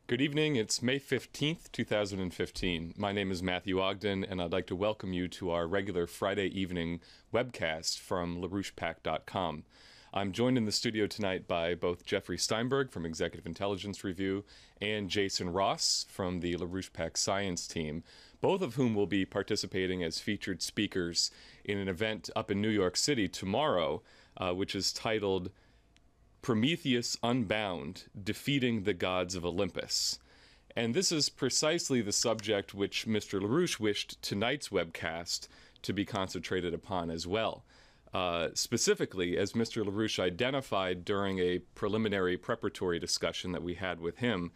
Good evening. It's May 15th, 2015. My name is Matthew Ogden, and I'd like to welcome you to our regular Friday evening webcast from LaRouchepack.com. I'm joined in the studio tonight by both Jeffrey Steinberg from Executive Intelligence Review and Jason Ross from the LaRouchePack Science team, both of whom will be participating as featured speakers in an event up in New York City tomorrow, which is titled Prometheus Unbound, Defeating the Gods of Olympus. And this is precisely the subject which Mr. LaRouche wished tonight's webcast to be concentrated upon as well. Specifically, as Mr. LaRouche identified during a preliminary preparatory discussion that we had with him,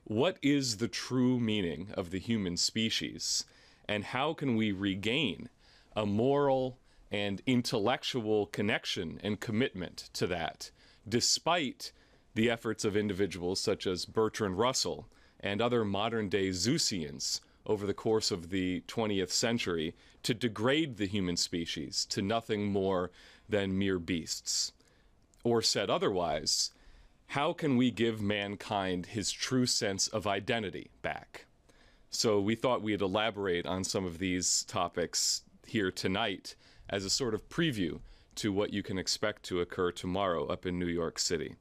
what is the true meaning of the human species, and how can we regain a moral and intellectual connection and commitment to that, despite the efforts of individuals such as Bertrand Russell and other modern-day Zeusians over the course of the 20th century to degrade the human species to nothing more than mere beasts? Or said otherwise, how can we give mankind his true sense of identity back? So we thought we'd elaborate on some of these topics here tonight as a sort of preview to what you can expect to occur tomorrow up in New York City.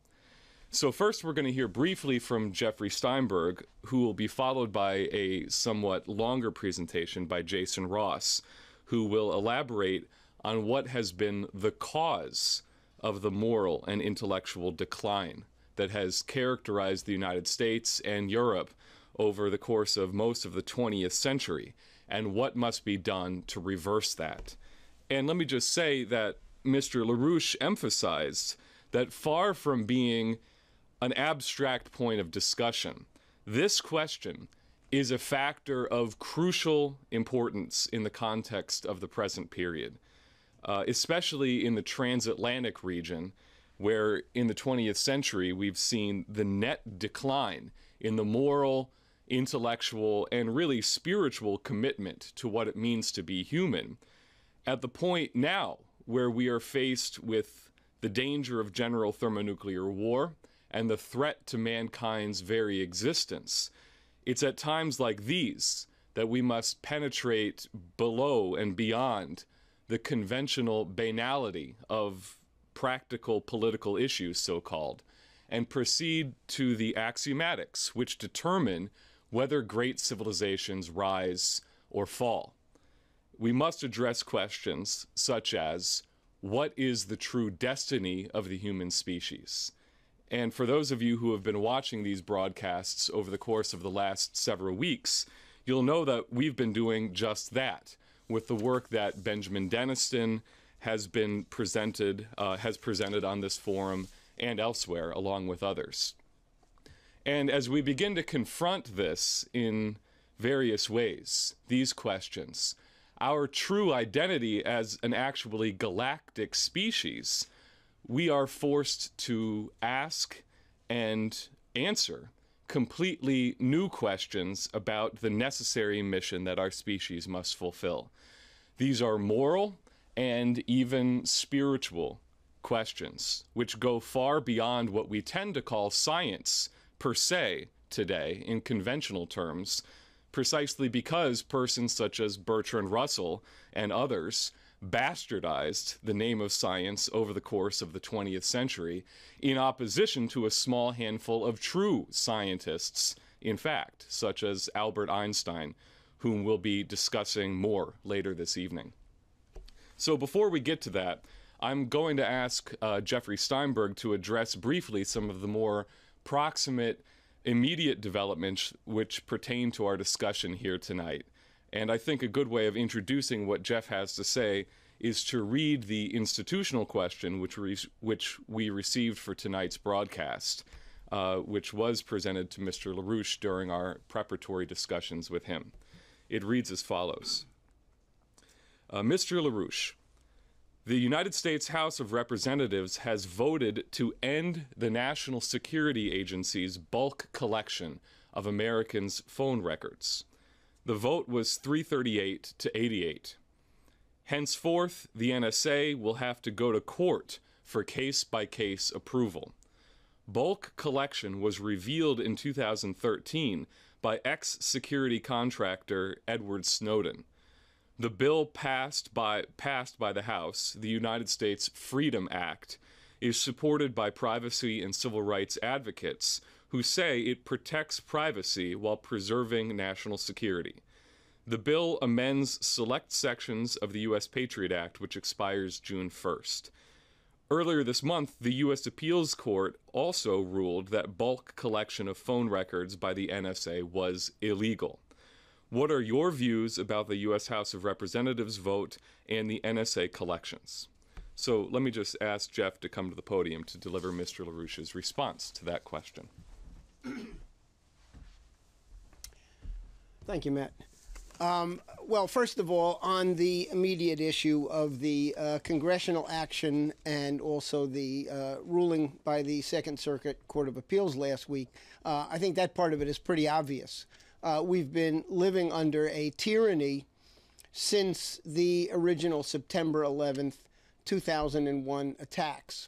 So first we're going to hear briefly from Jeffrey Steinberg, who will be followed by a somewhat longer presentation by Jason Ross, who will elaborate on what has been the cause of the moral and intellectual decline that has characterized the United States and Europe over the course of most of the 20th century, and what must be done to reverse that. And let me just say that Mr. LaRouche emphasized that far from being an abstract point of discussion, this question is a factor of crucial importance in the context of the present period, especially in the transatlantic region, where in the 20th century we've seen the net decline in the moral, intellectual, and really spiritual commitment to what it means to be human, at the point now where we are faced with the danger of general thermonuclear war and the threat to mankind's very existence. It's at times like these that we must penetrate below and beyond the conventional banality of practical political issues, so-called, and proceed to the axiomatics which determine whether great civilizations rise or fall. We must address questions such as, what is the true destiny of the human species? And for those of you who have been watching these broadcasts over the course of the last several weeks, you'll know that we've been doing just that with the work that Benjamin Deniston has presented on this forum and elsewhere, along with others. And as we begin to confront this in various ways, these questions, our true identity as an actually galactic species, we are forced to ask and answer completely new questions about the necessary mission that our species must fulfill. These are moral and even spiritual questions, which go far beyond what we tend to call science per se today in conventional terms, precisely because persons such as Bertrand Russell and others bastardized the name of science over the course of the 20th century in opposition to a small handful of true scientists, in fact, such as Albert Einstein, whom we'll be discussing more later this evening. So before we get to that, I'm going to ask Jeffrey Steinberg to address briefly some of the more proximate immediate developments which pertain to our discussion here tonight. And I think a good way of introducing what Jeff has to say is to read the institutional question which we received for tonight's broadcast, which was presented to Mr. LaRouche during our preparatory discussions with him. It reads as follows. Mr. LaRouche, the United States House of Representatives has voted to end the National Security Agency's bulk collection of Americans' phone records. The vote was 338 to 88. Henceforth, the NSA will have to go to court for case-by-case approval. bulk collection was revealed in 2013 by ex-security contractor Edward Snowden. The bill passed by the House, the United States Freedom Act, is supported by privacy and civil rights advocates who say it protects privacy while preserving national security. The bill amends select sections of the U.S. Patriot Act, which expires June 1st. Earlier this month, the U.S. Appeals Court also ruled that bulk collection of phone records by the NSA was illegal. What are your views about the U.S. House of Representatives vote and the NSA collections? So let me just ask Jeff to come to the podium to deliver Mr. LaRouche's response to that question. Thank you, Matt. Well, first of all, on the immediate issue of the congressional action and also the ruling by the Second Circuit Court of Appeals last week, I think that part of it is pretty obvious. We've been living under a tyranny since the original September 11th, 2001 attacks.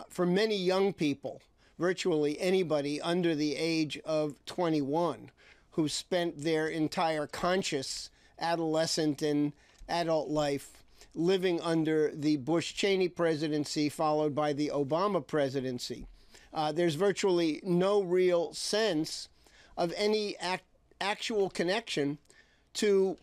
For many young people, virtually anybody under the age of 21, who spent their entire conscious adolescent and adult life living under the Bush-Cheney presidency followed by the Obama presidency. There's virtually no real sense of any actual connection to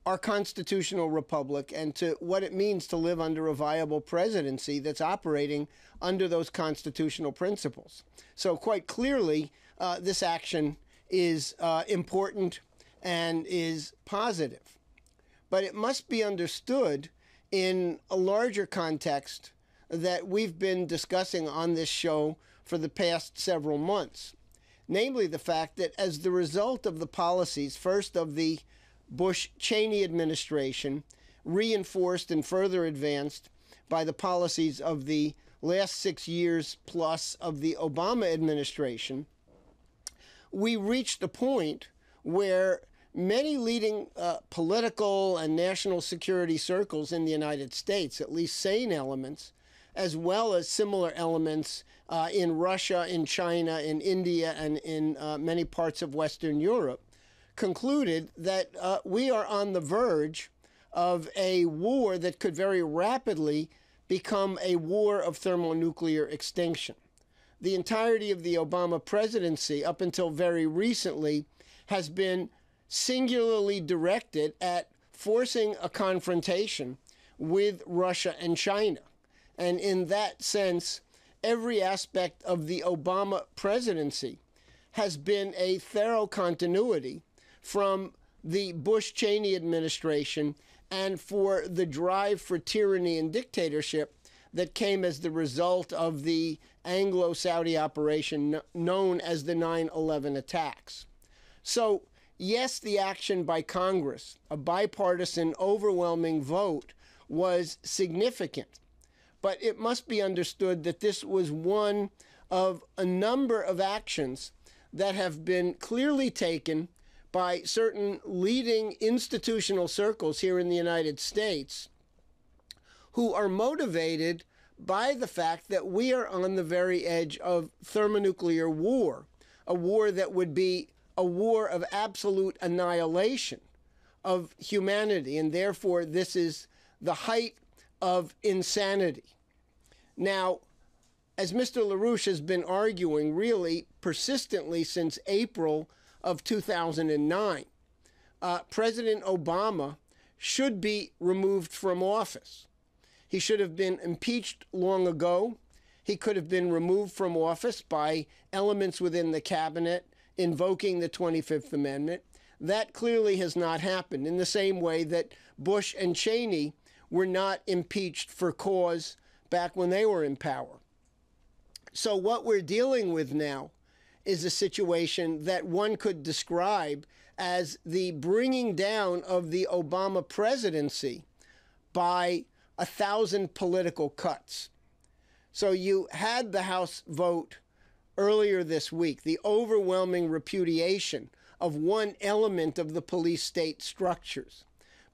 our constitutional republic and to what it means to live under a viable presidency that's operating under those constitutional principles. So quite clearly, this action is important and is positive. But it must be understood in a larger context that we've been discussing on this show for the past several months. Namely, the fact that as the result of the policies, first of the Bush-Cheney administration, reinforced and further advanced by the policies of the last 6 years plus of the Obama administration, we reached a point where many leading political and national security circles in the United States, at least sane elements, as well as similar elements in Russia, in China, in India, and in many parts of Western Europe, concluded that we are on the verge of a war that could very rapidly become a war of thermonuclear extinction. The entirety of the Obama presidency, up until very recently, has been singularly directed at forcing a confrontation with Russia and China. And in that sense, every aspect of the Obama presidency has been a thorough continuity from the Bush-Cheney administration and for the drive for tyranny and dictatorship that came as the result of the Anglo-Saudi operation known as the 9/11 attacks. So, yes, the action by Congress, a bipartisan, overwhelming vote, was significant. But it must be understood that this was one of a number of actions that have been clearly taken by certain leading institutional circles here in the United States who are motivated by the fact that we are on the very edge of thermonuclear war, a war that would be a war of absolute annihilation of humanity, and therefore this is the height of insanity. Now, as Mr. LaRouche has been arguing really persistently since April of 2009, President Obama should be removed from office. He should have been impeached long ago. He could have been removed from office by elements within the cabinet invoking the 25th Amendment. That clearly has not happened, in the same way that Bush and Cheney were not impeached for cause back when they were in power. So what we're dealing with now is a situation that one could describe as the bringing down of the Obama presidency by 1,000 political cuts. So you had the House vote earlier this week, the overwhelming repudiation of one element of the police state structures.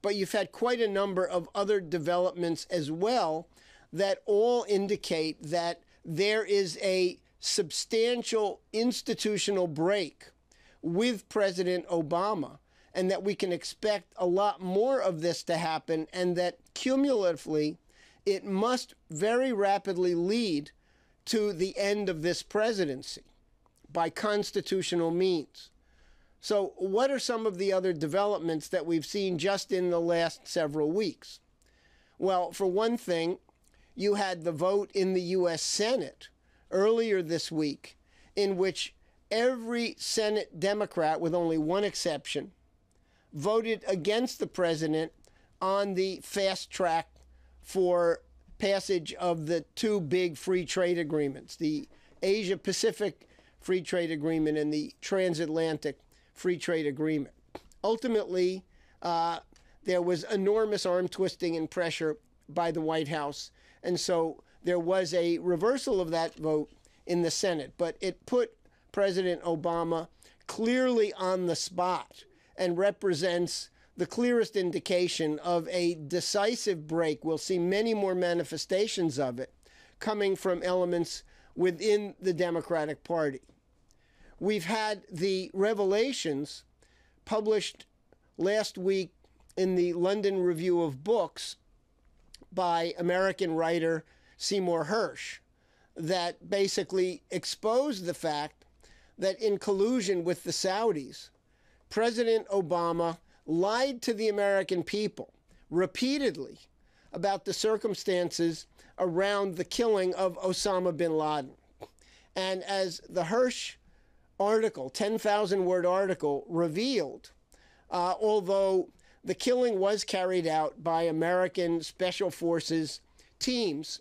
But you've had quite a number of other developments as well that all indicate that there is a substantial institutional break with President Obama, and that we can expect a lot more of this to happen, and that cumulatively it must very rapidly lead to the end of this presidency by constitutional means. So what are some of the other developments that we've seen just in the last several weeks? Well, for one thing, you had the vote in the U.S. Senate earlier this week in which every Senate Democrat, with only one exception, voted against the president on the fast track for passage of the two big free trade agreements, the Asia-Pacific Free Trade Agreement and the Transatlantic Free Trade Agreement. Ultimately, there was enormous arm twisting and pressure by the White House, and so there was a reversal of that vote in the Senate, but it put President Obama clearly on the spot and represents the clearest indication of a decisive break. We'll see many more manifestations of it coming from elements within the Democratic Party. We've had the revelations published last week in the London Review of Books by American writer Seymour Hersh that basically exposed the fact that in collusion with the Saudis, President Obama lied to the American people repeatedly about the circumstances around the killing of Osama bin Laden. And as the Hersh article, 10,000-word article, revealed, although the killing was carried out by American Special Forces teams,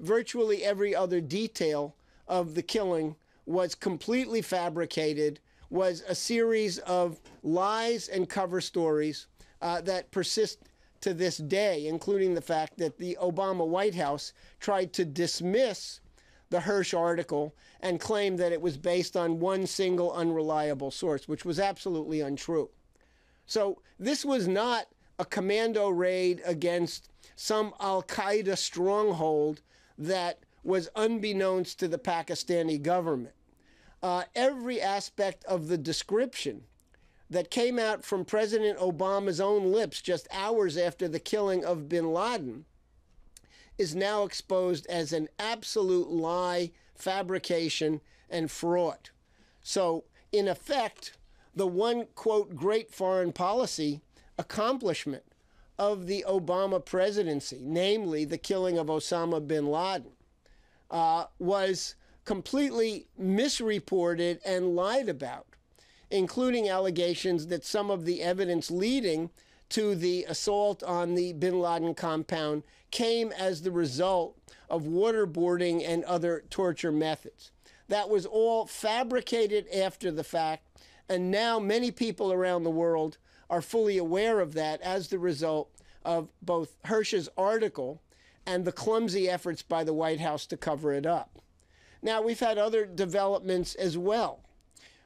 virtually every other detail of the killing was completely fabricated, was a series of lies and cover stories that persist to this day, including the fact that the Obama White House tried to dismiss the Hersh article and claimed that it was based on one single unreliable source, which was absolutely untrue. So this was not a commando raid against some al-Qaeda stronghold that was unbeknownst to the Pakistani government. Every aspect of the description that came out from President Obama's own lips just hours after the killing of bin Laden is now exposed as an absolute lie, fabrication, and fraud. So, in effect, the one, quote, great foreign policy accomplishment of the Obama presidency, namely the killing of Osama bin Laden, was completely misreported and lied about, including allegations that some of the evidence leading to the assault on the bin Laden compound came as the result of waterboarding and other torture methods. That was all fabricated after the fact, and now many people around the world are fully aware of that as the result of both Hersh's article and the clumsy efforts by the White House to cover it up. Now, we've had other developments as well.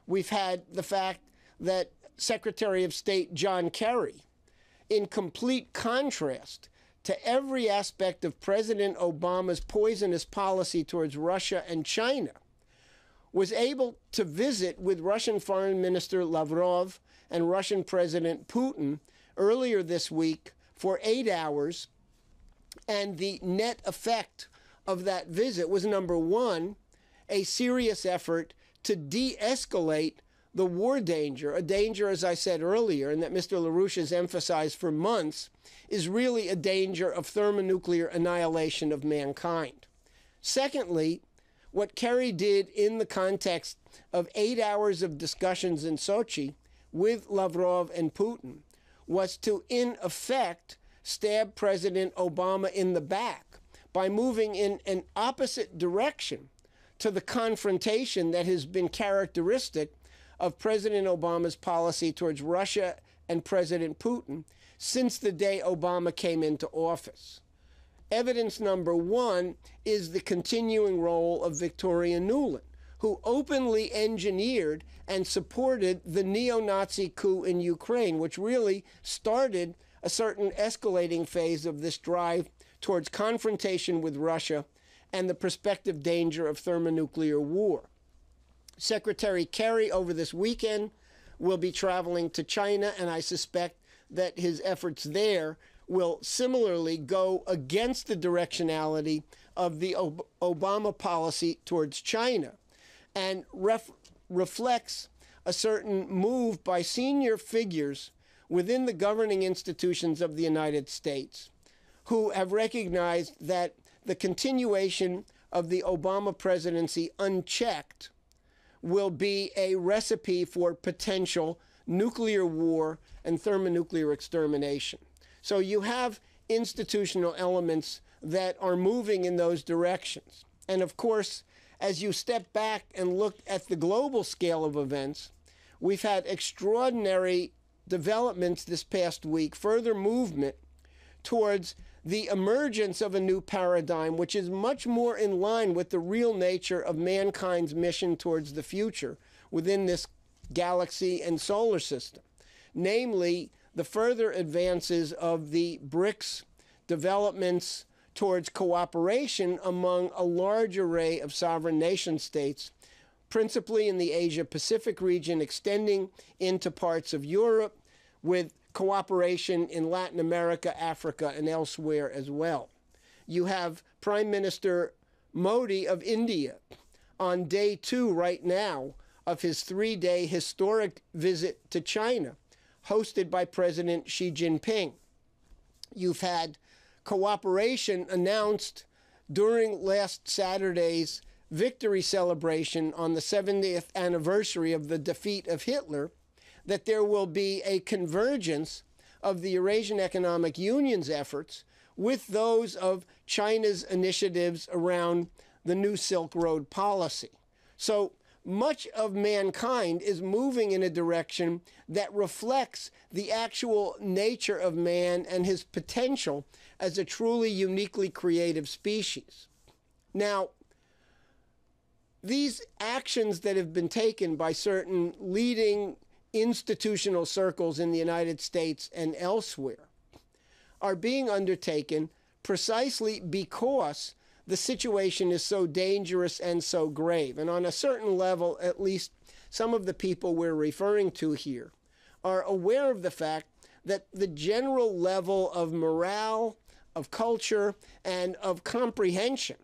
We've had the fact that Secretary of State John Kerry, in complete contrast to every aspect of President Obama's poisonous policy towards Russia and China, was able to visit with Russian Foreign Minister Lavrov and Russian President Putin earlier this week for 8 hours. And the net effect of that visit was, number one, a serious effort to de-escalate the war danger, a danger, as I said earlier, and that Mr. LaRouche has emphasized for months, is really a danger of thermonuclear annihilation of mankind. Secondly, what Kerry did in the context of 8 hours of discussions in Sochi with Lavrov and Putin was to, in effect, stab President Obama in the back by moving in an opposite direction to the confrontation that has been characteristic of President Obama's policy towards Russia and President Putin since the day Obama came into office. Evidence number one is the continuing role of Victoria Nuland, who openly engineered and supported the neo-Nazi coup in Ukraine, which really started a certain escalating phase of this drive towards confrontation with Russia and the prospective danger of thermonuclear war. Secretary Kerry over this weekend will be traveling to China, and I suspect that his efforts there will similarly go against the directionality of the Obama policy towards China and reflects a certain move by senior figures within the governing institutions of the United States who have recognized that the continuation of the Obama presidency unchecked will be a recipe for potential nuclear war and thermonuclear extermination. So you have institutional elements that are moving in those directions. And of course, as you step back and look at the global scale of events, we've had extraordinary developments this past week, further movement towards the emergence of a new paradigm, which is much more in line with the real nature of mankind's mission towards the future within this galaxy and solar system, namely the further advances of the BRICS developments towards cooperation among a large array of sovereign nation states, principally in the Asia-Pacific region, extending into parts of Europe, with cooperation in Latin America, Africa, and elsewhere as well. You have Prime Minister Modi of India on day 2 right now of his 3-day historic visit to China, hosted by President Xi Jinping. You've had cooperation announced during last Saturday's victory celebration on the 70th anniversary of the defeat of Hitler, that there will be a convergence of the Eurasian Economic Union's efforts with those of China's initiatives around the New Silk Road policy. So much of mankind is moving in a direction that reflects the actual nature of man and his potential as a truly uniquely creative species. Now, these actions that have been taken by certain leading institutional circles in the United States and elsewhere are being undertaken precisely because the situation is so dangerous and so grave. And on a certain level, at least some of the people we're referring to here are aware of the fact that the general level of morale, of culture, and of comprehension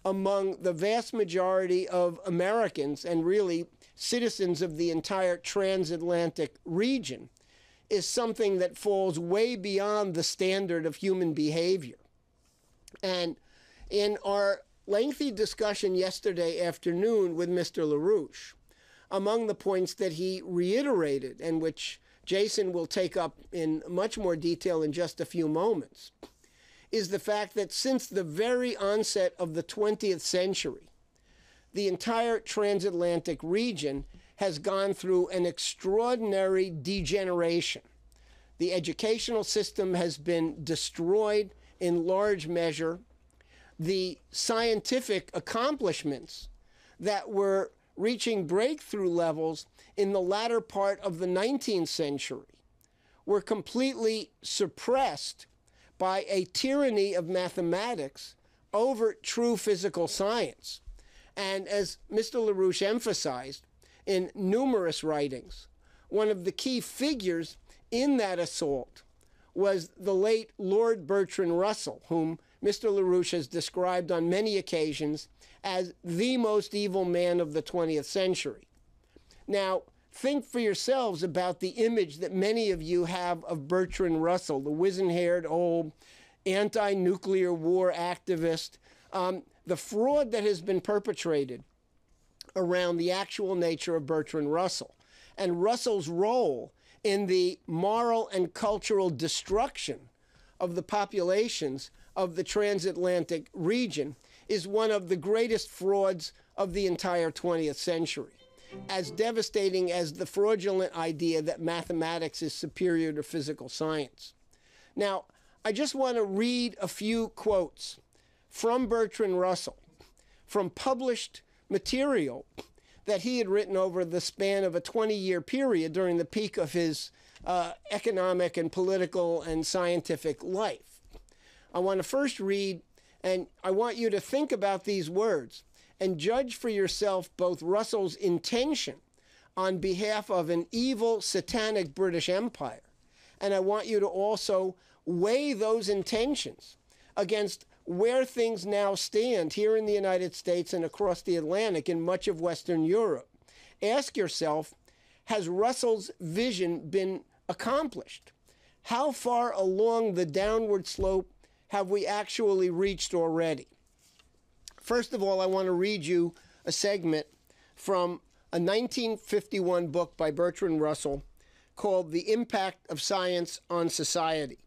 among the vast majority of Americans and really citizens of the entire transatlantic region is something that falls way beyond the standard of human behavior. And in our lengthy discussion yesterday afternoon with Mr. LaRouche, among the points that he reiterated, and which Jason will take up in much more detail in just a few moments, is the fact that since the very onset of the 20th century, the entire transatlantic region has gone through an extraordinary degeneration. The educational system has been destroyed in large measure. The scientific accomplishments that were reaching breakthrough levels in the latter part of the 19th century were completely suppressed by a tyranny of mathematics over true physical science. And as Mr. LaRouche emphasized in numerous writings, one of the key figures in that assault was the late Lord Bertrand Russell, whom Mr. LaRouche has described on many occasions as the most evil man of the 20th century. Now, think for yourselves about the image that many of you have of Bertrand Russell, the wizen-haired old anti-nuclear war activist, the fraud that has been perpetrated around the actual nature of Bertrand Russell and Russell's role in the moral and cultural destruction of the populations of the transatlantic region is one of the greatest frauds of the entire 20th century, as devastating as the fraudulent idea that mathematics is superior to physical science. Now, I just want to read a few quotes from Bertrand Russell, from published material that he had written over the span of a 20-year period during the peak of his economic and political and scientific life. I want to first read And I want you to think about these words and judge for yourself both Russell's intention on behalf of an evil, satanic British Empire, and I want you to also weigh those intentions against where things now stand here in the United States and across the Atlantic in much of Western Europe. Ask yourself, has Russell's vision been accomplished? How far along the downward slope have we actually reached already? First of all, I want to read you a segment from a 1951 book by Bertrand Russell called The Impact of Science on Society.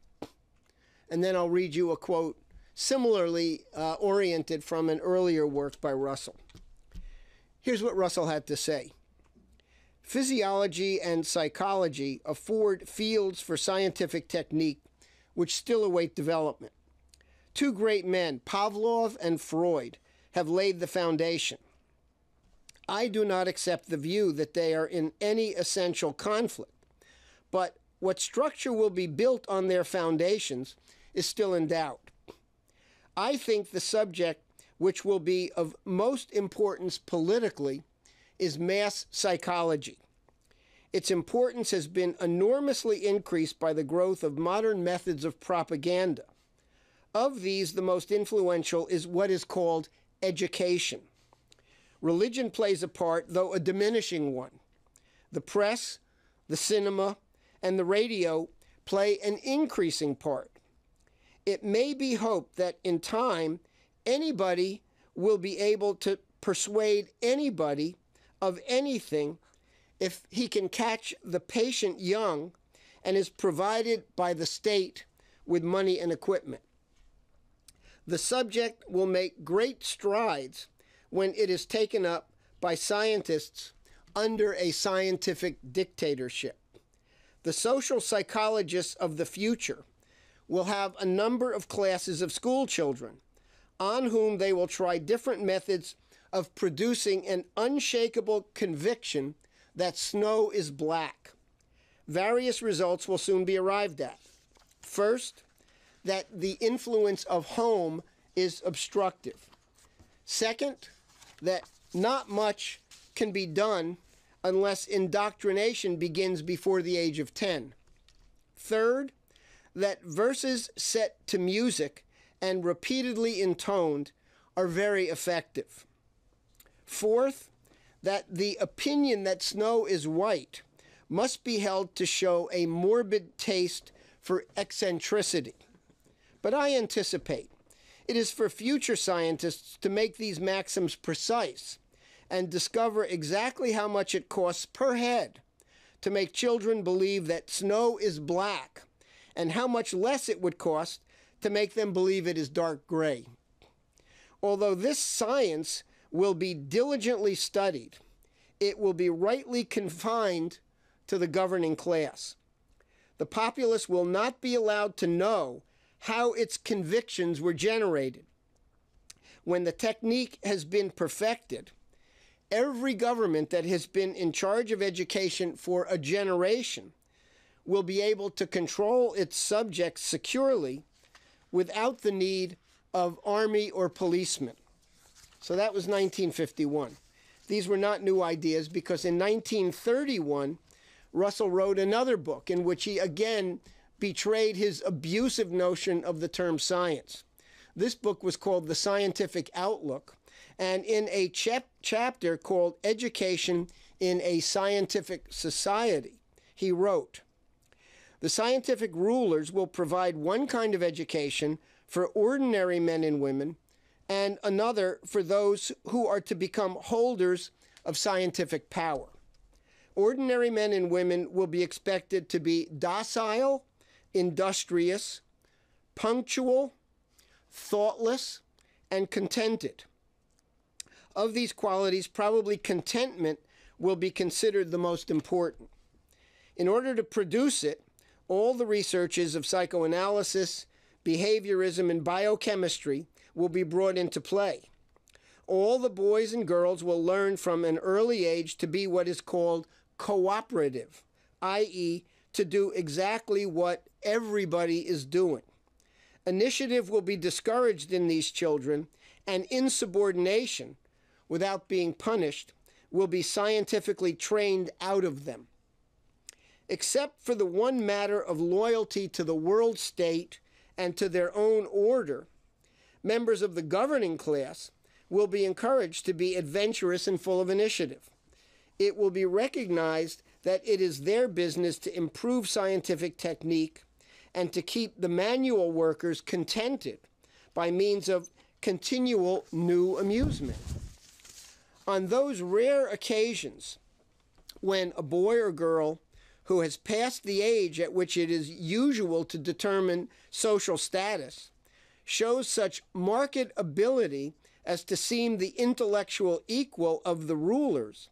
And then I'll read you a quote similarly oriented from an earlier work by Russell. Here's what Russell had to say. Physiology and psychology afford fields for scientific technique which still await development. Two great men, Pavlov and Freud, have laid the foundation. I do not accept the view that they are in any essential conflict, but what structure will be built on their foundations is still in doubt. I think the subject which will be of most importance politically is mass psychology. Its importance has been enormously increased by the growth of modern methods of propaganda. Of these, the most influential is what is called education. Religion plays a part, though a diminishing one. The press, the cinema, and the radio play an increasing part. It may be hoped that in time, anybody will be able to persuade anybody of anything if he can catch the patient young and is provided by the state with money and equipment. The subject will make great strides when it is taken up by scientists under a scientific dictatorship. The social psychologists of the future will have a number of classes of school children on whom they will try different methods of producing an unshakable conviction that snow is black. Various results will soon be arrived at. First, that the influence of home is obstructive. Second, that not much can be done unless indoctrination begins before the age of 10. Third, that verses set to music and repeatedly intoned are very effective. Fourth, that the opinion that snow is white must be held to show a morbid taste for eccentricity. But I anticipate it is for future scientists to make these maxims precise and discover exactly how much it costs per head to make children believe that snow is black and how much less it would cost to make them believe it is dark gray. Although this science will be diligently studied, it will be rightly confined to the governing class. The populace will not be allowed to know how its convictions were generated. When the technique has been perfected, every government that has been in charge of education for a generation will be able to control its subjects securely without the need of army or policemen. So that was 1951. These were not new ideas because in 1931, Russell wrote another book in which he again betrayed his abusive notion of the term science. This book was called The Scientific Outlook, and in a chapter called Education in a Scientific Society, he wrote, "The scientific rulers will provide one kind of education for ordinary men and women, and another for those who are to become holders of scientific power. Ordinary men and women will be expected to be docile, industrious, punctual, thoughtless, and contented. Of these qualities, probably contentment will be considered the most important. In order to produce it, all the researches of psychoanalysis, behaviorism, and biochemistry will be brought into play. All the boys and girls will learn from an early age to be what is called cooperative, i.e., to do exactly what everybody is doing. Initiative will be discouraged in these children, and insubordination, without being punished, will be scientifically trained out of them. Except for the one matter of loyalty to the world state and to their own order, members of the governing class will be encouraged to be adventurous and full of initiative. It will be recognized that it is their business to improve scientific technique and to keep the manual workers contented by means of continual new amusement. On those rare occasions when a boy or girl who has passed the age at which it is usual to determine social status shows such marked ability as to seem the intellectual equal of the rulers,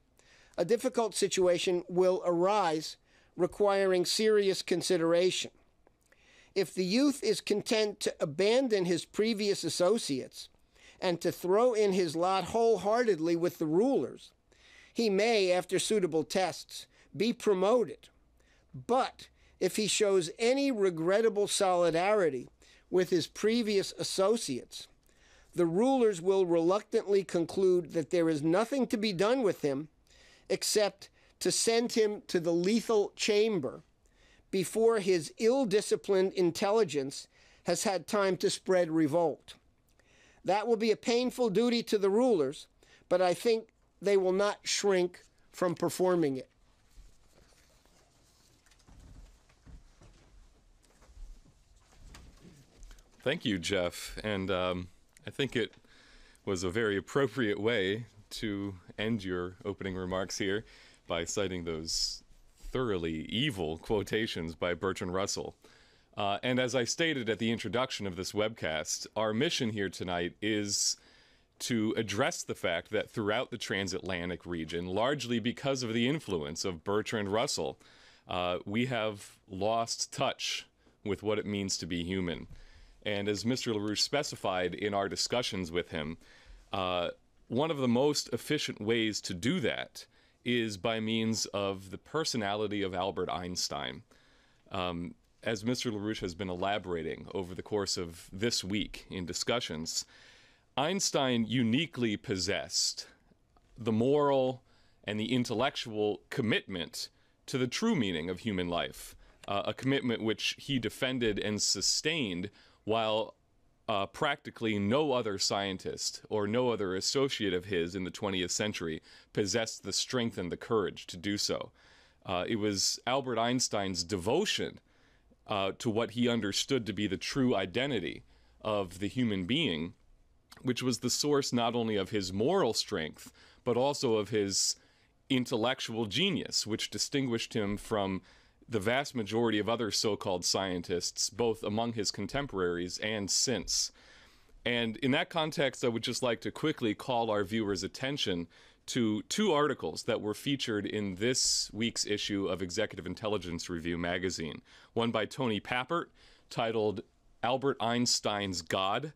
a difficult situation will arise requiring serious consideration. If the youth is content to abandon his previous associates and to throw in his lot wholeheartedly with the rulers, he may, after suitable tests, be promoted. But if he shows any regrettable solidarity with his previous associates, the rulers will reluctantly conclude that there is nothing to be done with him except to send him to the lethal chamber before his ill-disciplined intelligence has had time to spread revolt. That will be a painful duty to the rulers, but I think they will not shrink from performing it. Thank you, Jeff. And I think it was a very appropriate way to end your opening remarks here by citing those thoroughly evil quotations by Bertrand Russell. And as I stated at the introduction of this webcast, our mission here tonight is to address the fact that throughout the transatlantic region, largely because of the influence of Bertrand Russell, we have lost touch with what it means to be human. And as Mr. LaRouche specified in our discussions with him, one of the most efficient ways to do that is by means of the personality of Albert Einstein. As Mr. LaRouche has been elaborating over the course of this week in discussions, Einstein uniquely possessed the moral and the intellectual commitment to the true meaning of human life, a commitment which he defended and sustained while practically no other scientist or no other associate of his in the 20th century possessed the strength and the courage to do so. It was Albert Einstein's devotion to what he understood to be the true identity of the human being, which was the source not only of his moral strength, but also of his intellectual genius, which distinguished him from the vast majority of other so-called scientists, both among his contemporaries and since. And in that context, I would just like to quickly call our viewers' attention to two articles that were featured in this week's issue of Executive Intelligence Review magazine. One by Tony Papert, titled Albert Einstein's God,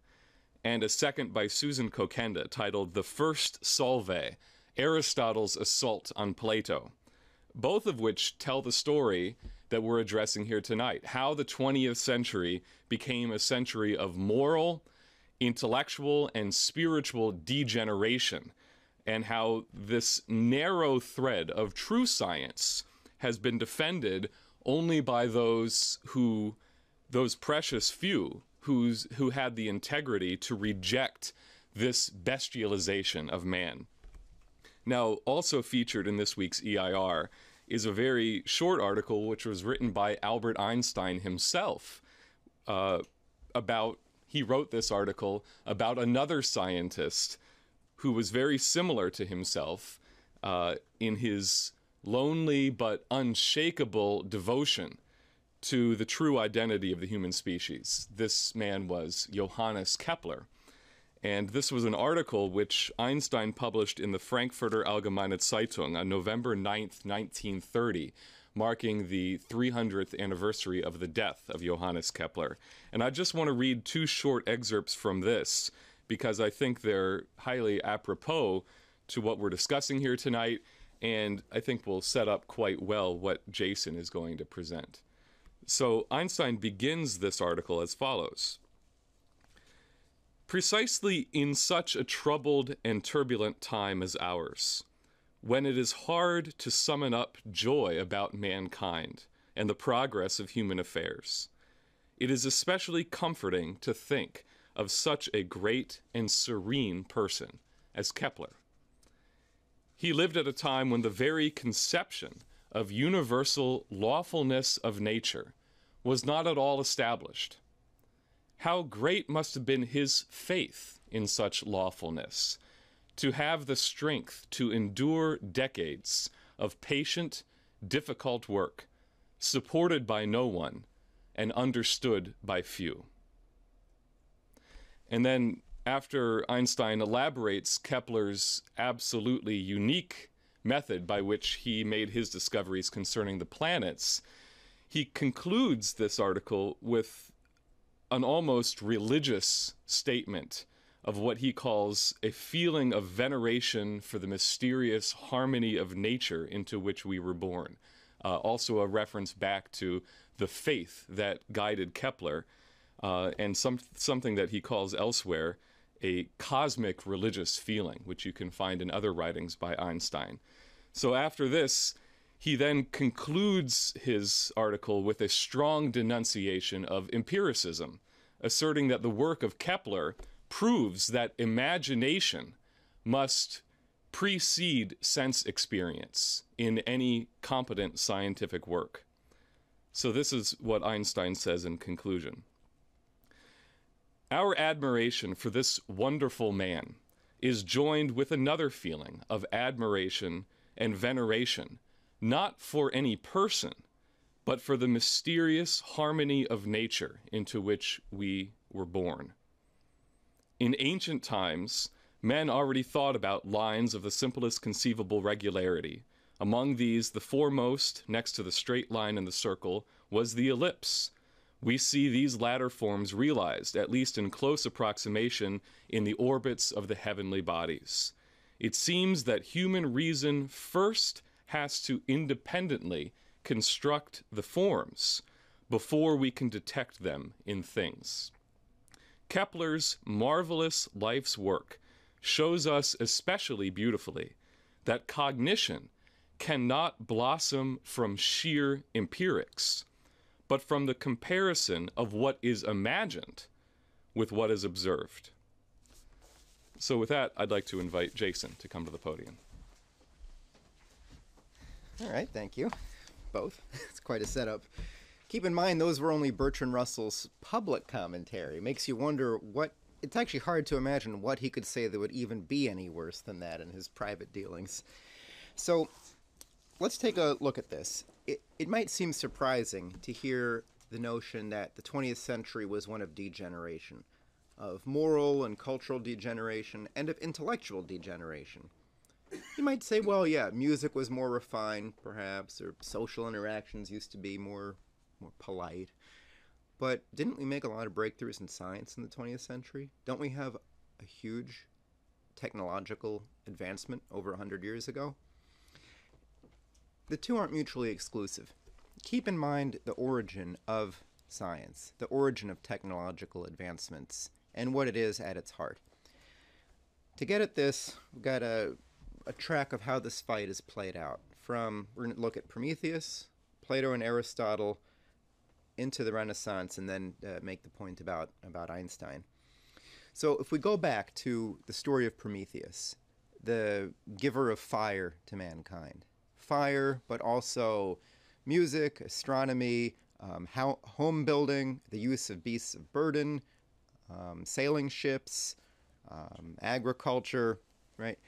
and a second by Susan Kokenda, titled The First Solve, Aristotle's Assault on Plato. Both of which tell the story that we're addressing here tonight, how the 20th century became a century of moral, intellectual, and spiritual degeneration, and how this narrow thread of true science has been defended only by those precious few who had the integrity to reject this bestialization of man. Now, also featured in this week's EIR is a very short article which was written by Albert Einstein himself he wrote this article about another scientist who was very similar to himself in his lonely but unshakable devotion to the true identity of the human species. This man was Johannes Kepler. And this was an article which Einstein published in the Frankfurter Allgemeine Zeitung on November 9th, 1930, marking the 300th anniversary of the death of Johannes Kepler. And I just want to read two short excerpts from this because I think they're highly apropos to what we're discussing here tonight, and I think will set up quite well what Jason is going to present. So Einstein begins this article as follows. Precisely in such a troubled and turbulent time as ours, when it is hard to summon up joy about mankind and the progress of human affairs, it is especially comforting to think of such a great and serene person as Kepler. He lived at a time when the very conception of universal lawfulness of nature was not at all established. How great must have been his faith in such lawfulness, to have the strength to endure decades of patient, difficult work, supported by no one and understood by few. And then, after Einstein elaborates Kepler's absolutely unique method by which he made his discoveries concerning the planets, he concludes this article with an almost religious statement of what he calls a feeling of veneration for the mysterious harmony of nature into which we were born. Also a reference back to the faith that guided Kepler, and something that he calls elsewhere a cosmic religious feeling, which you can find in other writings by Einstein. So after this, he then concludes his article with a strong denunciation of empiricism, asserting that the work of Kepler proves that imagination must precede sense experience in any competent scientific work. So this is what Einstein says in conclusion. Our admiration for this wonderful man is joined with another feeling of admiration and veneration, not for any person, but for the mysterious harmony of nature into which we were born. In ancient times, men already thought about lines of the simplest conceivable regularity. Among these, the foremost, next to the straight line and the circle, was the ellipse. We see these latter forms realized, at least in close approximation, in the orbits of the heavenly bodies. It seems that human reason first has to independently construct the forms before we can detect them in things. Kepler's marvelous life's work shows us especially beautifully that cognition cannot blossom from sheer empirics, but from the comparison of what is imagined with what is observed. So with that, I'd like to invite Jason to come to the podium. All right, thank you, both. It's quite a setup. Keep in mind, those were only Bertrand Russell's public commentary. Makes you wonder what... It's actually hard to imagine what he could say that would even be any worse than that in his private dealings. So let's take a look at this. It might seem surprising to hear the notion that the 20th century was one of degeneration, of moral and cultural degeneration, and of intellectual degeneration. You might say, well, yeah, music was more refined, perhaps, or social interactions used to be more polite. But didn't we make a lot of breakthroughs in science in the 20th century? Don't we have a huge technological advancement over 100 years ago? The two aren't mutually exclusive. Keep in mind the origin of science, the origin of technological advancements, and what it is at its heart. To get at this, we've got a track of how this fight is played out. We're going to look at Prometheus, Plato and Aristotle, into the Renaissance, and then make the point about Einstein. So if we go back to the story of Prometheus, the giver of fire to mankind, fire, but also music, astronomy, home building, the use of beasts of burden, sailing ships, agriculture, right?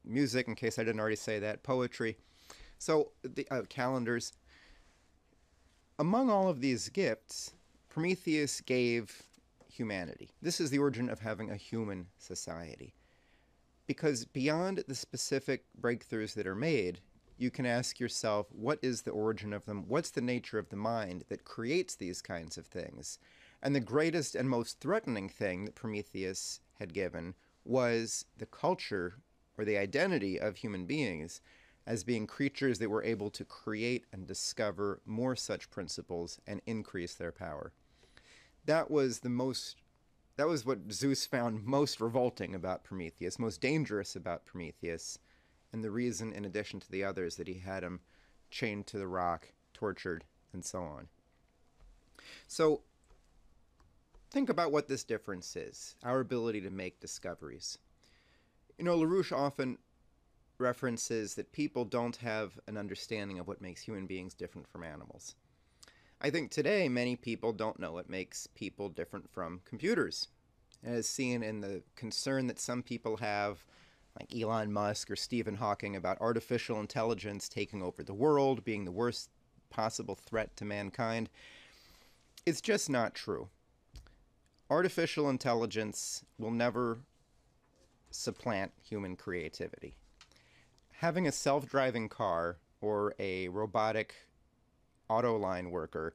Music, in case I didn't already say that, poetry. So the calendars. Among all of these gifts, Prometheus gave humanity. This is the origin of having a human society. Because beyond the specific breakthroughs that are made, you can ask yourself, what is the origin of them? What's the nature of the mind that creates these kinds of things? And the greatest and most threatening thing that Prometheus had given was the culture or the identity of human beings as being creatures that were able to create and discover more such principles and increase their power. That was the most That was what Zeus found most revolting about Prometheus, most dangerous about Prometheus, and the reason, in addition to the others, that he had him chained to the rock, tortured, and so on. So, think about what this difference is, our ability to make discoveries. You know, LaRouche often references that people don't have an understanding of what makes human beings different from animals. I think today many people don't know what makes people different from computers, as seen in the concern that some people have, like Elon Musk or Stephen Hawking, about artificial intelligence taking over the world, being the worst possible threat to mankind. It's just not true. Artificial intelligence will never supplant human creativity. Having a self-driving car or a robotic auto line worker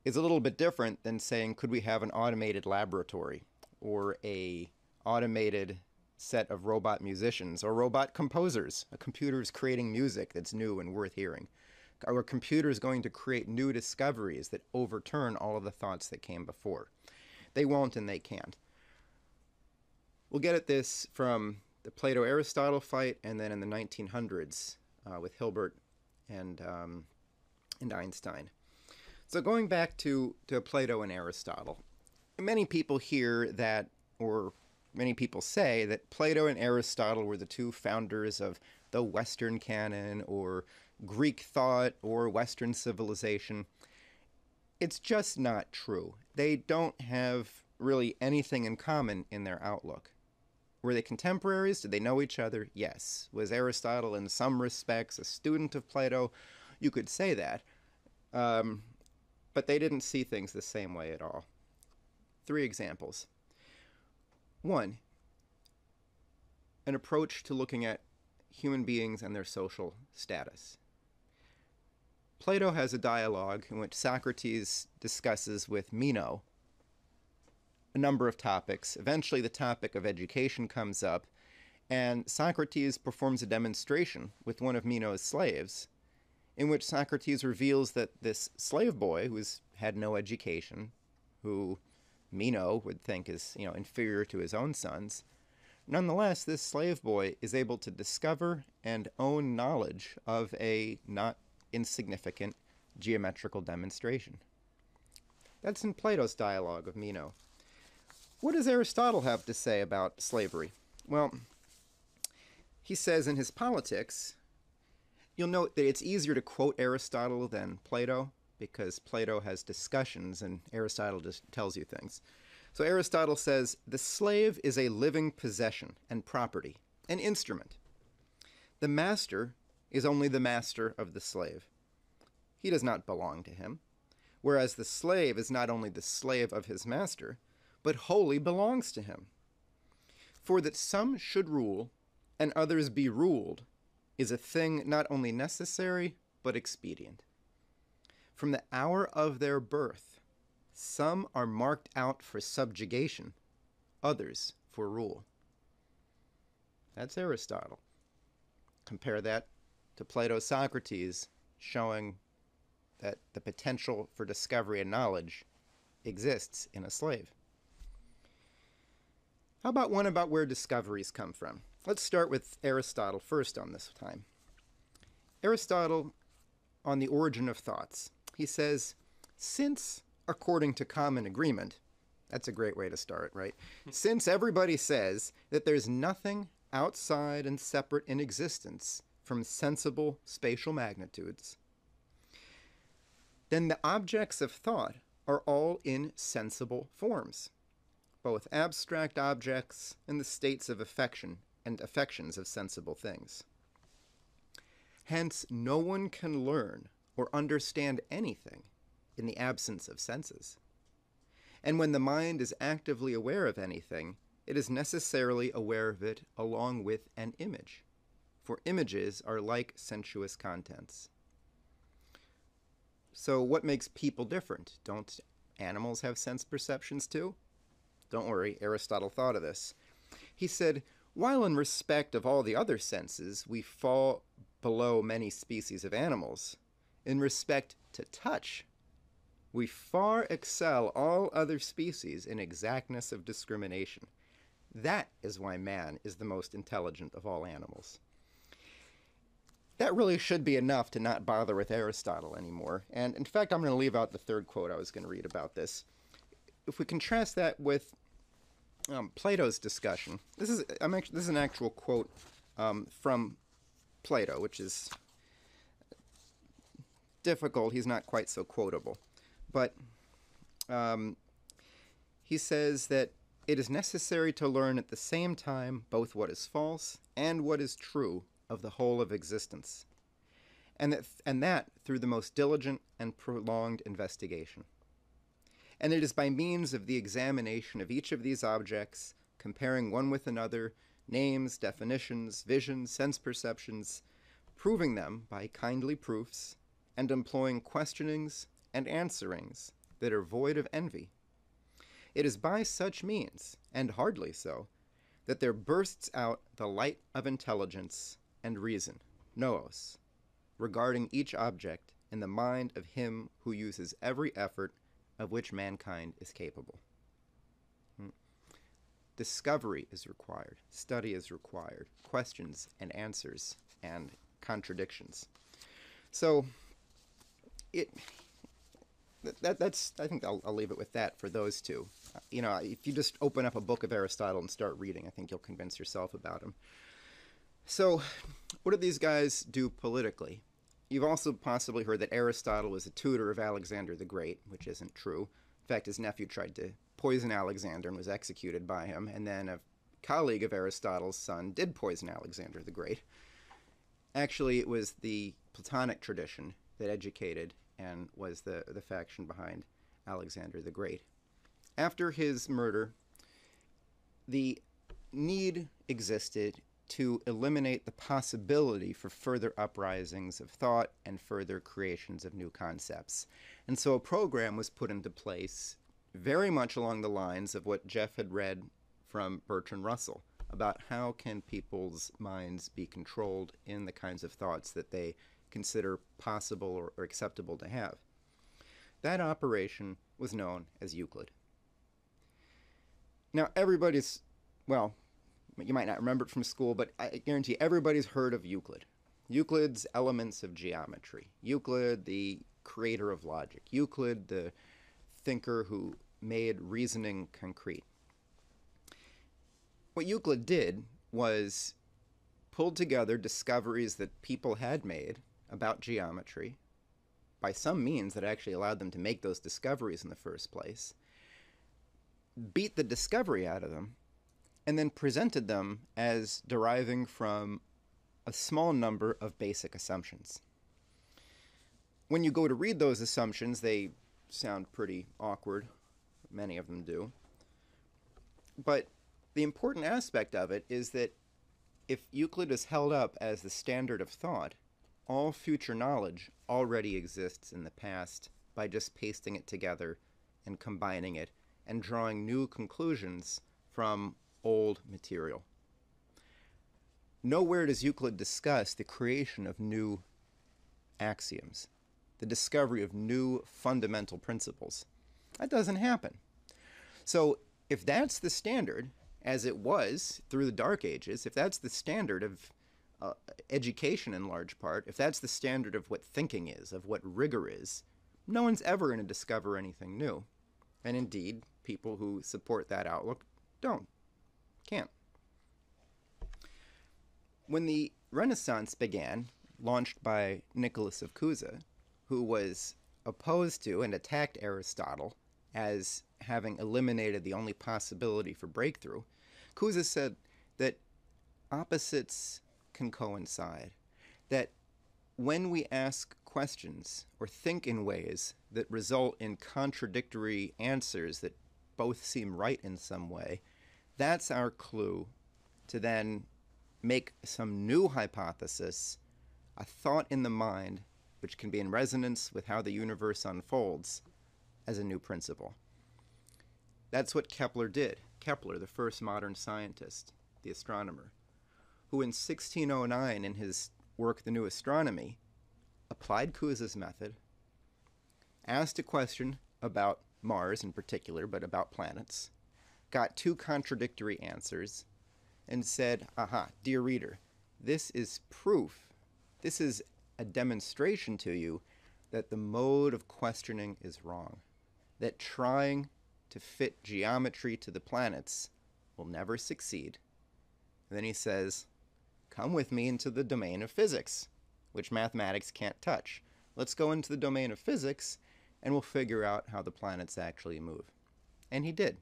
is a little bit different than saying, could we have an automated laboratory or a automated set of robot musicians or robot composers? A computer's creating music that's new and worth hearing. Are computers going to create new discoveries that overturn all of the thoughts that came before? They won't, and they can't. We'll get at this from the Plato-Aristotle fight, and then in the 1900s with Hilbert and Einstein. So going back to Plato and Aristotle, many people hear that, or many people say that Plato and Aristotle were the two founders of the Western canon, or Greek thought, or Western civilization. It's just not true. They don't have really anything in common in their outlook. Were they contemporaries? Did they know each other? Yes. Was Aristotle in some respects a student of Plato? You could say that. But they didn't see things the same way at all. 3 examples. 1, an approach to looking at human beings and their social status. Plato has a dialogue in which Socrates discusses with Meno a number of topics. Eventually the topic of education comes up, and Socrates performs a demonstration with one of Meno's slaves, in which Socrates reveals that this slave boy, who had no education, who Meno would think is, inferior to his own sons, nonetheless, this slave boy is able to discover and own knowledge of a not insignificant geometrical demonstration. That's in Plato's dialogue of Meno. What does Aristotle have to say about slavery? Well, he says in his Politics, you'll note that it's easier to quote Aristotle than Plato, because Plato has discussions and Aristotle just tells you things. So Aristotle says, the slave is a living possession and property, an instrument. The master is only the master of the slave. He does not belong to him, whereas the slave is not only the slave of his master, but wholly belongs to him. For that some should rule and others be ruled is a thing not only necessary, but expedient. From the hour of their birth, some are marked out for subjugation, others for rule. That's Aristotle. Compare that to Plato's Socrates, showing that the potential for discovery and knowledge exists in a slave. How about one about where discoveries come from? Let's start with Aristotle first on this time. Aristotle, on the origin of thoughts, he says, since, according to common agreement, that's a great way to start, right? Since everybody says that there's nothing outside and separate in existence from sensible spatial magnitudes, then the objects of thought are all in sensible forms, both abstract objects and the states of affection and affections of sensible things. Hence, no one can learn or understand anything in the absence of senses. And when the mind is actively aware of anything, it is necessarily aware of it along with an image, for images are like sensuous contents. So what makes people different? Don't animals have sense perceptions too? Don't worry, Aristotle thought of this. He said, while in respect of all the other senses we fall below many species of animals, in respect to touch, we far excel all other species in exactness of discrimination. That is why man is the most intelligent of all animals. That really should be enough to not bother with Aristotle anymore. And in fact, I'm going to leave out the third quote I was going to read about this. If we contrast that with Plato's discussion, this is an actual quote from Plato, which is difficult. He's not quite so quotable. But he says that it is necessary to learn at the same time both what is false and what is true of the whole of existence, and that through the most diligent and prolonged investigation. And it is by means of the examination of each of these objects, comparing one with another, names, definitions, visions, sense perceptions, proving them by kindly proofs, and employing questionings and answerings that are void of envy. It is by such means, and hardly so, that there bursts out the light of intelligence and reason, nous, regarding each object in the mind of him who uses every effort of which mankind is capable. Discovery is required, study is required, questions and answers and contradictions. So, that's I think I'll leave it with that for those two. If you just open up a book of Aristotle and start reading, I think you'll convince yourself about him. So, what did these guys do politically? You've also possibly heard that Aristotle was a tutor of Alexander the Great, which isn't true. In fact, his nephew tried to poison Alexander and was executed by him, and then a colleague of Aristotle's son did poison Alexander the Great. Actually, it was the Platonic tradition that educated and was the faction behind Alexander the Great. After his murder, the need existed to eliminate the possibility for further uprisings of thought and further creations of new concepts. And so a program was put into place very much along the lines of what Jeff had read from Bertrand Russell about how can people's minds be controlled in the kinds of thoughts that they consider possible or acceptable to have. That operation was known as Euclid. Now, you might not remember it from school, but I guarantee everybody's heard of Euclid. Euclid's Elements of Geometry. Euclid, the creator of logic. Euclid, the thinker who made reasoning concrete. What Euclid did was pulled together discoveries that people had made about geometry by some means that actually allowed them to make those discoveries in the first place, beat the discovery out of them, and then presented them as deriving from a small number of basic assumptions. When you go to read those assumptions, they sound pretty awkward. Many of them do. But the important aspect of it is that if Euclid is held up as the standard of thought, all future knowledge already exists in the past by just pasting it together and combining it and drawing new conclusions from old material. Nowhere does Euclid discuss the creation of new axioms, the discovery of new fundamental principles. That doesn't happen. So if that's the standard, as it was through the Dark Ages, if that's the standard of education in large part, if that's the standard of what thinking is, of what rigor is, no one's ever going to discover anything new. And indeed, people who support that outlook can't. When the Renaissance began, launched by Nicholas of Cusa, who was opposed to and attacked Aristotle as having eliminated the only possibility for breakthrough, Cusa said that opposites can coincide, that when we ask questions or think in ways that result in contradictory answers that both seem right in some way, that's our clue to then make some new hypothesis, a thought in the mind, which can be in resonance with how the universe unfolds, as a new principle. That's what Kepler did. Kepler, the first modern scientist, the astronomer, who in 1609 in his work The New Astronomy applied Cusa's method, asked a question about Mars in particular, but about planets, got two contradictory answers, and said, aha, dear reader, this is proof, this is a demonstration to you that the mode of questioning is wrong, that trying to fit geometry to the planets will never succeed. And then he says, come with me into the domain of physics, which mathematics can't touch. Let's go into the domain of physics, and we'll figure out how the planets actually move. And he did.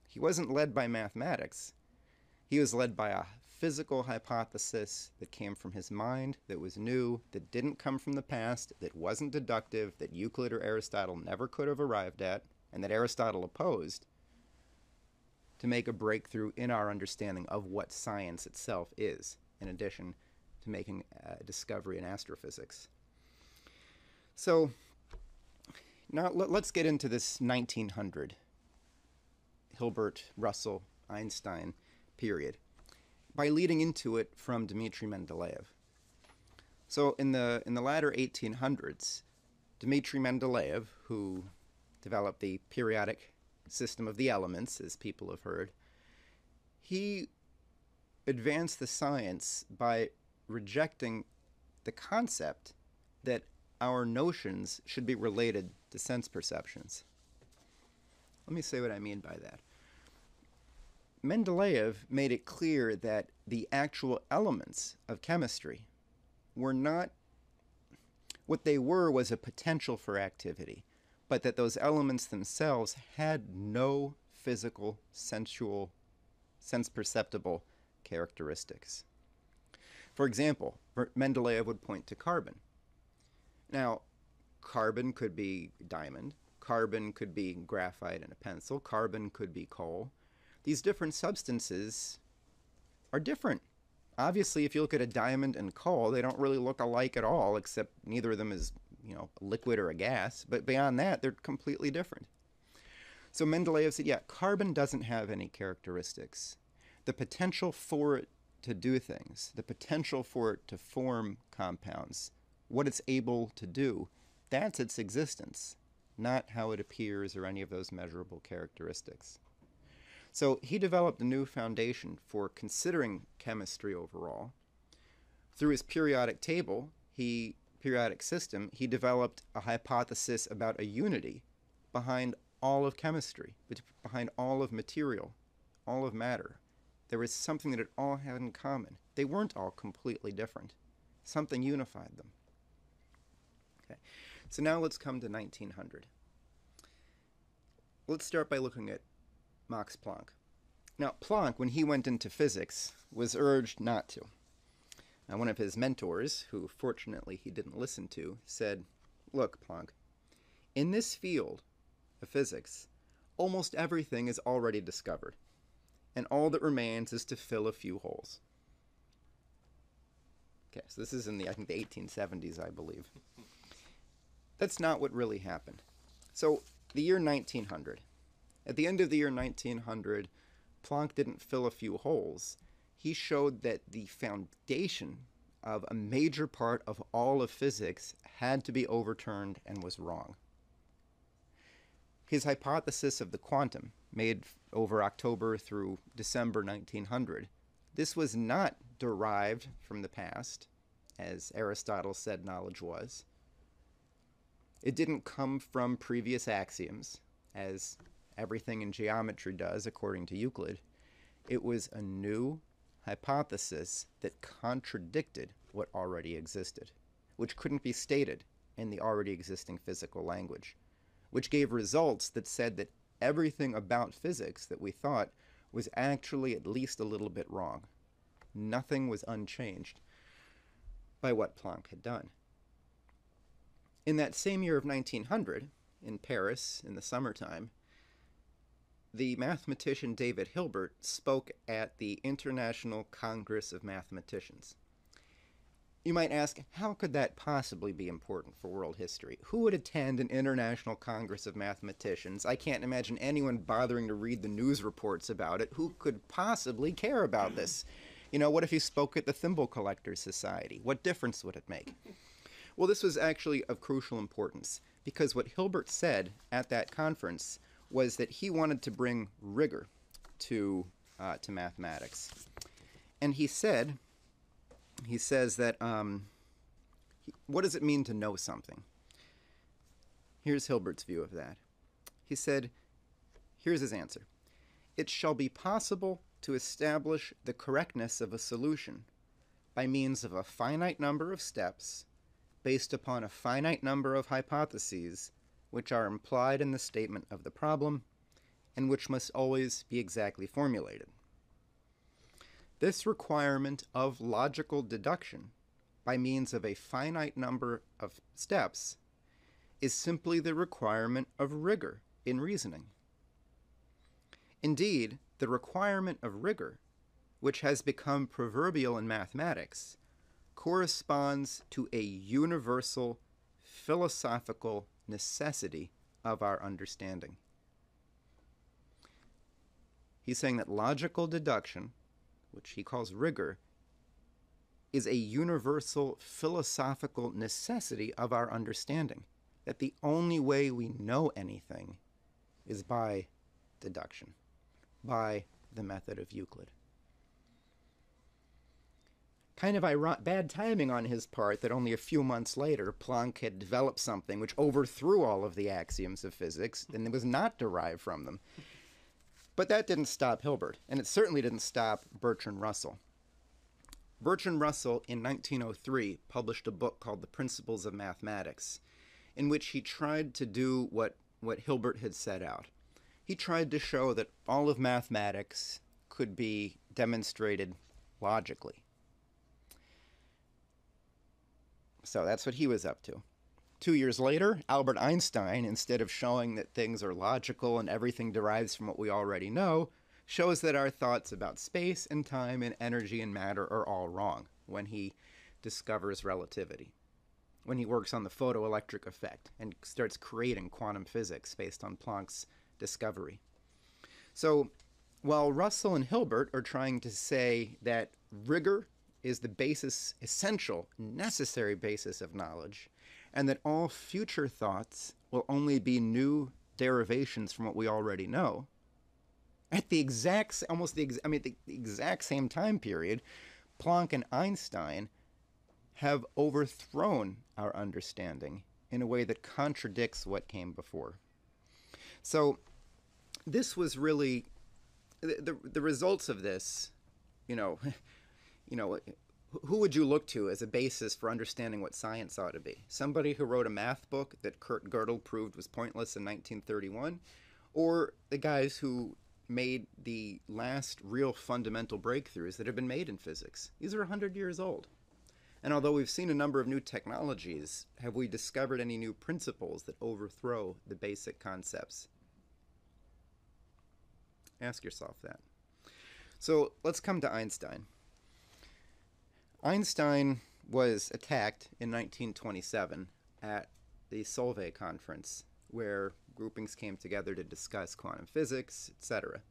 He wasn't led by mathematics. He was led by a physical hypothesis that came from his mind, that was new, that didn't come from the past, that wasn't deductive, that Euclid or Aristotle never could have arrived at, and that Aristotle opposed, to make a breakthrough in our understanding of what science itself is, in addition to making a discovery in astrophysics. So now let's get into this 1900 Hilbert, Russell, Einstein period by leading into it from Dmitri Mendeleev. So in the latter 1800s, Dmitri Mendeleev, who developed the periodic system of the elements, as people have heard, he advanced the science by rejecting the concept that our notions should be related to sense perceptions. Let me say what I mean by that. Mendeleev made it clear that the actual elements of chemistry were not, what they were was a potential for activity, but that those elements themselves had no physical, sensual, sense-perceptible characteristics. For example, Mendeleev would point to carbon. Now, carbon could be diamond, carbon could be graphite in a pencil, carbon could be coal. These different substances are different. Obviously, if you look at a diamond and coal, they don't really look alike at all, except neither of them is, a liquid or a gas. But beyond that, they're completely different. So Mendeleev said, yeah, carbon doesn't have any characteristics. The potential for it to do things, the potential for it to form compounds, what it's able to do, that's its existence, not how it appears or any of those measurable characteristics. So he developed a new foundation for considering chemistry overall. Through his periodic system, he developed a hypothesis about a unity behind all of chemistry, behind all of material, all of matter. There was something that it all had in common. They weren't all completely different. Something unified them. Okay. So now let's come to 1900. Let's start by looking at Max Planck. Now, Planck, when he went into physics, was urged not to. Now, one of his mentors, who fortunately he didn't listen to, said, look, Planck, in this field of physics, almost everything is already discovered, and all that remains is to fill a few holes. Okay, so this is in the 1870s, I believe. That's not what really happened. So, the year 1900. At the end of the year 1900, Planck didn't fill a few holes. He showed that the foundation of a major part of all of physics had to be overturned and was wrong. His hypothesis of the quantum, made over October through December 1900, this was not derived from the past, as Aristotle said knowledge was. It didn't come from previous axioms, as everything in geometry does, according to Euclid. It was a new hypothesis that contradicted what already existed, which couldn't be stated in the already existing physical language, which gave results that said that everything about physics that we thought was actually at least a little bit wrong. Nothing was unchanged by what Planck had done. In that same year of 1900, in Paris, in the summertime, the mathematician David Hilbert spoke at the International Congress of Mathematicians. You might ask, how could that possibly be important for world history? Who would attend an International Congress of Mathematicians? I can't imagine anyone bothering to read the news reports about it. Who could possibly care about this? What if he spoke at the Thimble Collectors Society? What difference would it make? Well, this was actually of crucial importance, because what Hilbert said at that conference was that he wanted to bring rigor to mathematics. And he says that, what does it mean to know something? Here's Hilbert's view of that. He said, here's his answer. It shall be possible to establish the correctness of a solution by means of a finite number of steps based upon a finite number of hypotheses which are implied in the statement of the problem and which must always be exactly formulated. This requirement of logical deduction by means of a finite number of steps is simply the requirement of rigor in reasoning. Indeed, the requirement of rigor, which has become proverbial in mathematics, corresponds to a universal philosophical necessity of our understanding. He's saying that logical deduction, which he calls rigor, is a universal philosophical necessity of our understanding. That the only way we know anything is by deduction, by the method of Euclid. Kind of bad timing on his part that only a few months later Planck had developed something which overthrew all of the axioms of physics and it was not derived from them. But that didn't stop Hilbert, and it certainly didn't stop Bertrand Russell. Bertrand Russell in 1903 published a book called The Principles of Mathematics, in which he tried to do what Hilbert had set out. He tried to show that all of mathematics could be demonstrated logically. So that's what he was up to. 2 years later, Albert Einstein, instead of showing that things are logical and everything derives from what we already know, shows that our thoughts about space and time and energy and matter are all wrong when he discovers relativity, when he works on the photoelectric effect and starts creating quantum physics based on Planck's discovery. So while Russell and Hilbert are trying to say that rigor is the basis, essential, necessary basis of knowledge, and that all future thoughts will only be new derivations from what we already know, at the exact same time period, Planck and Einstein have overthrown our understanding in a way that contradicts what came before. So this was really the results of this. Who would you look to as a basis for understanding what science ought to be? Somebody who wrote a math book that Kurt Gödel proved was pointless in 1931, or the guys who made the last real fundamental breakthroughs that have been made in physics? These are 100 years old. And although we've seen a number of new technologies, have we discovered any new principles that overthrow the basic concepts? Ask yourself that. So let's come to Einstein. Einstein was attacked in 1927 at the Solvay conference, where groupings came together to discuss quantum physics, etc.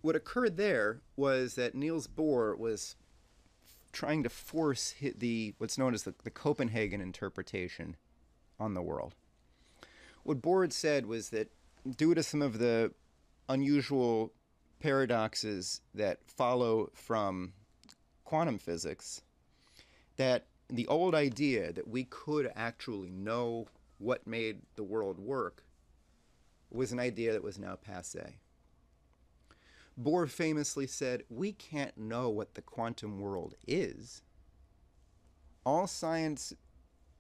What occurred there was that Niels Bohr was trying to force what's known as the Copenhagen interpretation on the world. What Bohr had said was that due to some of the unusual paradoxes that follow from quantum physics, that the old idea that we could actually know what made the world work was an idea that was now passé. Bohr famously said, "We can't know what the quantum world is. All science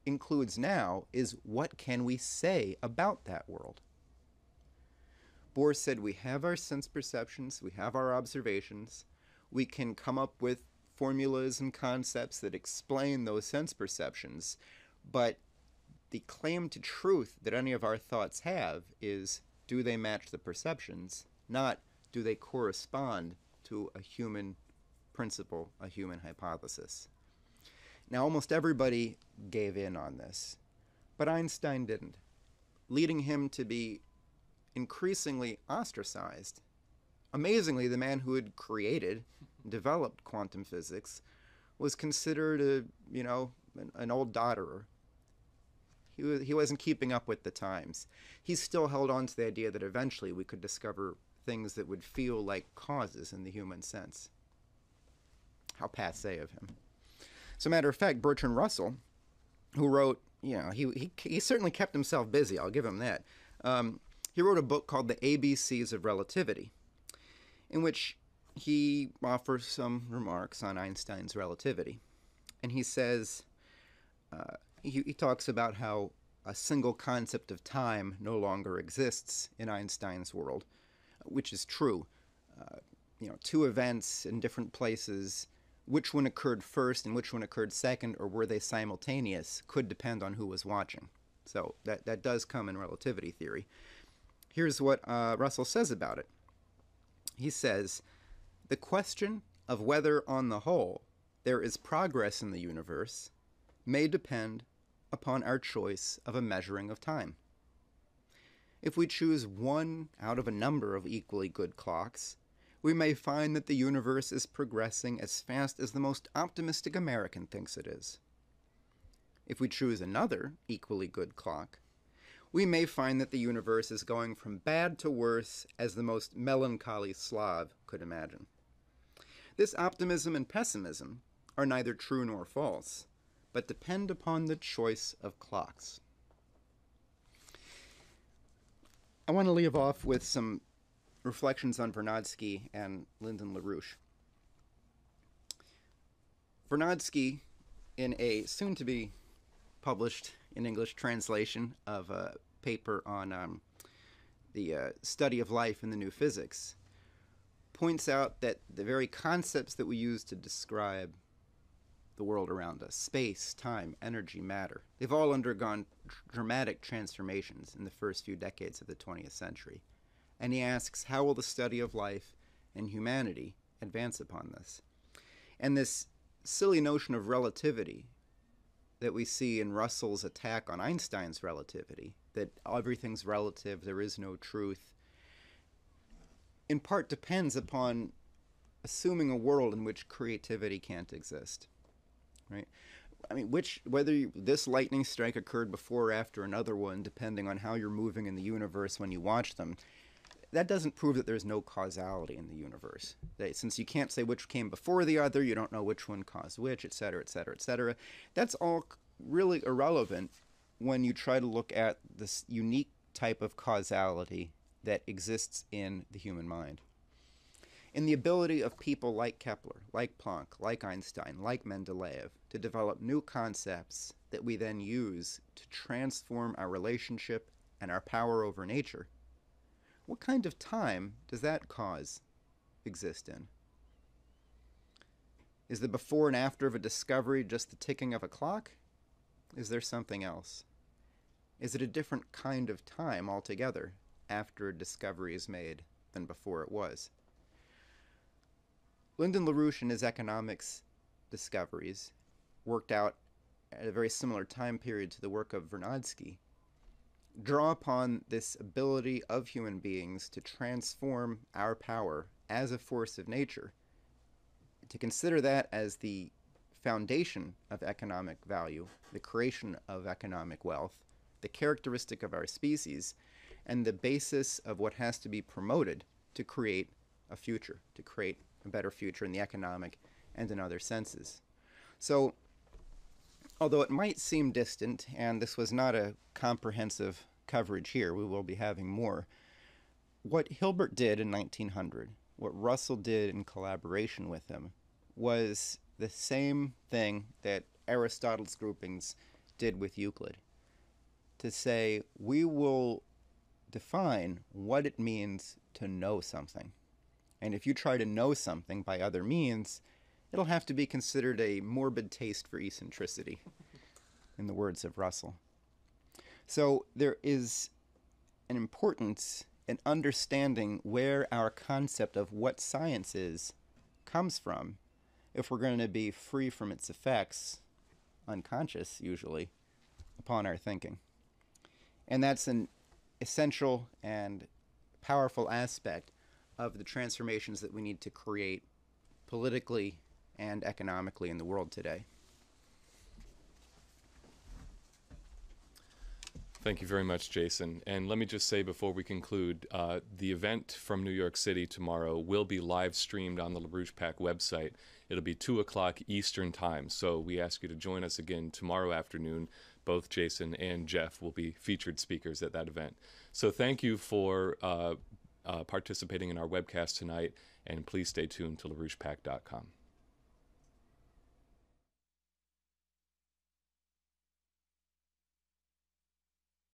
includes now is what can we say about that world." Bohr said, we have our sense perceptions, we have our observations, we can come up with formulas and concepts that explain those sense perceptions, but the claim to truth that any of our thoughts have is, do they match the perceptions, not do they correspond to a human principle, a human hypothesis. Now, almost everybody gave in on this, but Einstein didn't, leading him to be increasingly ostracized. Amazingly, the man who had developed quantum physics was considered an old dodderer. He wasn't keeping up with the times. He still held on to the idea that eventually we could discover things that would feel like causes in the human sense. How passé of him. As a matter of fact, Bertrand Russell, who wrote, he certainly kept himself busy, I'll give him that. He wrote a book called The ABCs of Relativity, in which he offers some remarks on Einstein's relativity. And he says, he talks about how a single concept of time no longer exists in Einstein's world, which is true. Two events in different places, which one occurred first and which one occurred second, or were they simultaneous, could depend on who was watching. So that does come in relativity theory. Here's what Russell says about it. He says, the question of whether, on the whole, there is progress in the universe may depend upon our choice of a measuring of time. If we choose one out of a number of equally good clocks, we may find that the universe is progressing as fast as the most optimistic American thinks it is. If we choose another equally good clock, we may find that the universe is going from bad to worse as the most melancholy Slav could imagine. This optimism and pessimism are neither true nor false, but depend upon the choice of clocks. I want to leave off with some reflections on Vernadsky and Lyndon LaRouche. Vernadsky, in a soon-to-be published in English translation of a paper on the study of life in the new physics, points out that the very concepts that we use to describe the world around us, space, time, energy, matter, they've all undergone dramatic transformations in the first few decades of the 20th century. And he asks, how will the study of life and humanity advance upon this? And this silly notion of relativity that we see in Russell's attack on Einstein's relativity, that everything's relative, there is no truth, in part depends upon assuming a world in which creativity can't exist. Right? I mean, whether this lightning strike occurred before or after another one, depending on how you're moving in the universe when you watch them, that doesn't prove that there's no causality in the universe. Since you can't say which came before the other, you don't know which one caused which, et cetera, et cetera, et cetera. That's all really irrelevant when you try to look at this unique type of causality that exists in the human mind. In the ability of people like Kepler, like Planck, like Einstein, like Mendeleev, to develop new concepts that we then use to transform our relationship and our power over nature, what kind of time does that cause exist in? Is the before and after of a discovery just the ticking of a clock? Is there something else? Is it a different kind of time altogether after a discovery is made than before it was? Lyndon LaRouche and his economics discoveries worked out at a very similar time period to the work of Vernadsky, draw upon this ability of human beings to transform our power as a force of nature, to consider that as the foundation of economic value, the creation of economic wealth, the characteristic of our species, and the basis of what has to be promoted to create a future, to create a better future in the economic and in other senses. So, although it might seem distant, and this was not a comprehensive coverage here, we will be having more, what Hilbert did in 1900, what Russell did in collaboration with him, was the same thing that Aristotle's groupings did with Euclid. To say, we will define what it means to know something. And if you try to know something by other means, it'll have to be considered a morbid taste for eccentricity, in the words of Russell. So there is an importance in understanding where our concept of what science is comes from, if we're going to be free from its effects, unconscious usually, upon our thinking. And that's an essential and powerful aspect of the transformations that we need to create politically and economically in the world today. Thank you very much, Jason. And let me just say before we conclude, the event from New York City tomorrow will be live streamed on the LaRouche PAC website. It'll be 2 o'clock Eastern Time. So we ask you to join us again tomorrow afternoon. Both Jason and Jeff will be featured speakers at that event. So thank you for participating in our webcast tonight, and please stay tuned to LaRouchePAC.com.